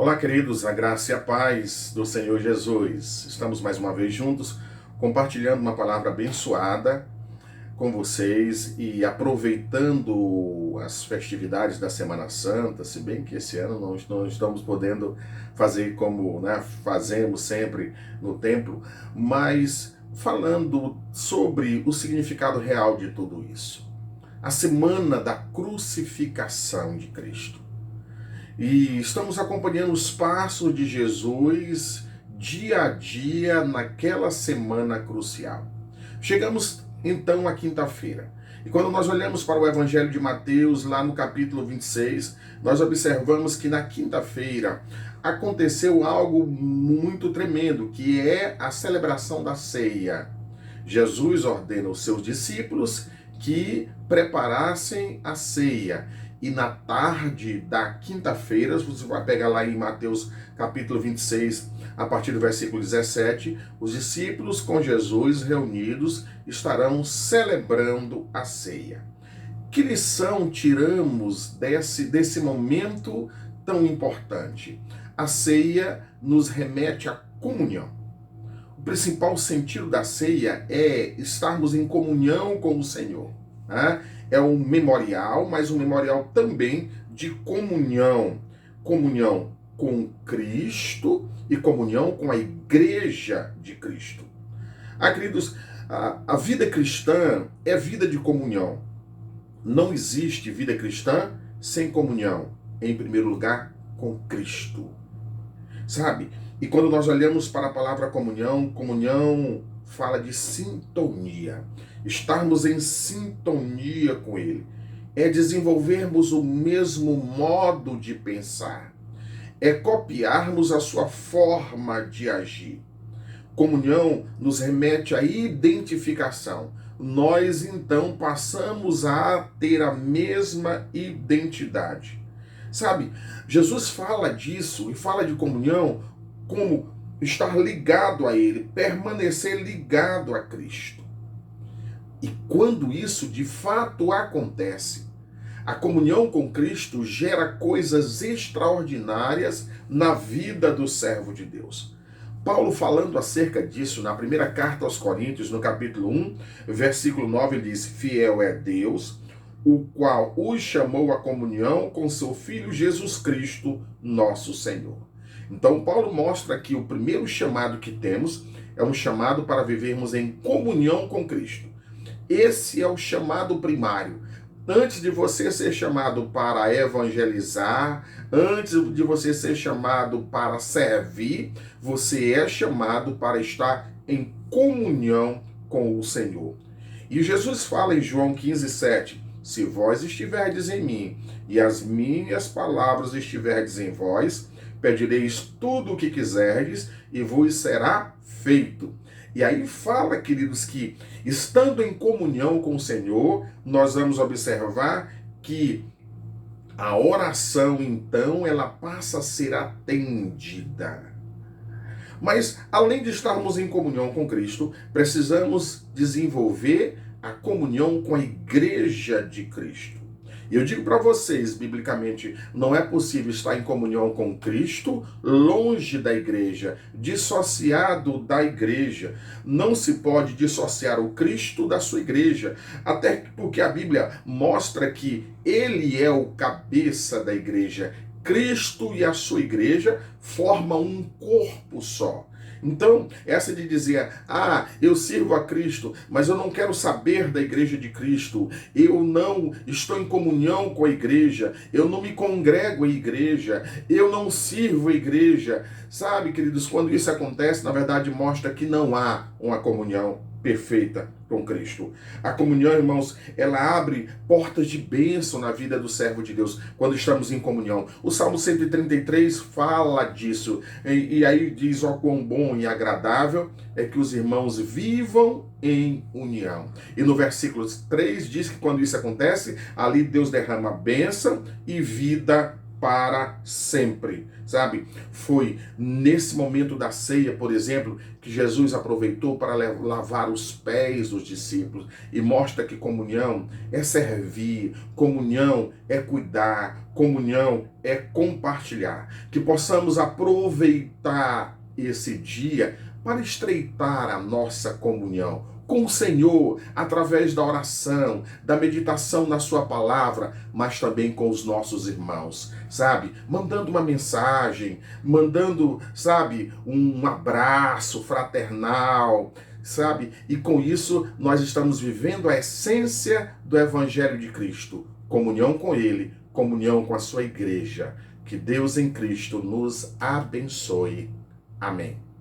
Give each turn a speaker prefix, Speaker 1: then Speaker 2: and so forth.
Speaker 1: Olá, queridos, a graça e a paz do Senhor Jesus. Estamos mais uma vez juntos, compartilhando uma palavra abençoada com vocês e aproveitando as festividades da Semana Santa, se bem que esse ano não estamos podendo fazer como fazemos sempre no templo, mas falando sobre o significado real de tudo isso. A semana da crucificação de Cristo. E estamos acompanhando os passos de Jesus dia a dia naquela semana crucial. Chegamos então à quinta-feira. E quando nós olhamos para o Evangelho de Mateus, lá no capítulo 26, nós observamos que na quinta-feira aconteceu algo muito tremendo, que é a celebração da ceia. Jesus ordena aos seus discípulos que preparassem a ceia. E na tarde da quinta-feira, você vai pegar lá em Mateus capítulo 26, a partir do versículo 17, os discípulos com Jesus reunidos estarão celebrando a ceia. Que lição tiramos desse momento tão importante? A ceia nos remete à comunhão. O principal sentido da ceia é estarmos em comunhão com o Senhor. É um memorial, mas um memorial também de comunhão. Comunhão com Cristo e comunhão com a igreja de Cristo. Queridos, a vida cristã é vida de comunhão. Não existe vida cristã sem comunhão. Em primeiro lugar, com Cristo. Sabe? E quando nós olhamos para a palavra comunhão, comunhão fala de sintonia. Estarmos em sintonia com Ele. É desenvolvermos o mesmo modo de pensar. É copiarmos a sua forma de agir. Comunhão nos remete à identificação. Nós, então, passamos a ter a mesma identidade. Sabe, Jesus fala disso e fala de comunhão como estar ligado a Ele, permanecer ligado a Cristo. E quando isso de fato acontece, a comunhão com Cristo gera coisas extraordinárias na vida do servo de Deus. Paulo, falando acerca disso na primeira carta aos Coríntios, no capítulo 1, versículo 9, ele diz: fiel é Deus, o qual os chamou à comunhão com seu Filho Jesus Cristo, nosso Senhor. Então, Paulo mostra que o primeiro chamado que temos é um chamado para vivermos em comunhão com Cristo. Esse é o chamado primário. Antes de você ser chamado para evangelizar, antes de você ser chamado para servir, você é chamado para estar em comunhão com o Senhor. E Jesus fala em João 15:7, se vós estiverdes em mim e as minhas palavras estiverdes em vós, pedireis tudo o que quiserdes e vos será feito. E aí fala, queridos, que estando em comunhão com o Senhor, nós vamos observar que a oração, então, ela passa a ser atendida. Mas, além de estarmos em comunhão com Cristo, precisamos desenvolver a comunhão com a igreja de Cristo. E eu digo para vocês, biblicamente, não é possível estar em comunhão com Cristo longe da igreja, dissociado da igreja. Não se pode dissociar o Cristo da sua igreja, até porque a Bíblia mostra que Ele é o cabeça da igreja. Cristo e a sua igreja formam um corpo só. Então, essa de dizer, eu sirvo a Cristo, mas eu não quero saber da igreja de Cristo, eu não estou em comunhão com a igreja, eu não me congrego à igreja, eu não sirvo a igreja. Sabe, queridos, quando isso acontece, na verdade mostra que não há uma comunhão perfeita com Cristo. A comunhão, irmãos, ela abre portas de bênção na vida do servo de Deus quando estamos em comunhão. O Salmo 133 fala disso. E aí diz, ó quão bom e agradável é que os irmãos vivam em união. E no versículo 3 diz que quando isso acontece, ali Deus derrama bênção e vida para sempre, sabe? Foi nesse momento da ceia, por exemplo, que Jesus aproveitou para lavar os pés dos discípulos e mostra que comunhão é servir, comunhão é cuidar, comunhão é compartilhar. Que possamos aproveitar esse dia para estreitar a nossa comunhão com o Senhor, através da oração, da meditação na sua palavra, mas também com os nossos irmãos, sabe? Mandando uma mensagem, mandando, sabe, um abraço fraternal, sabe? E com isso nós estamos vivendo a essência do Evangelho de Cristo, comunhão com Ele, comunhão com a sua igreja. Que Deus em Cristo nos abençoe. Amém.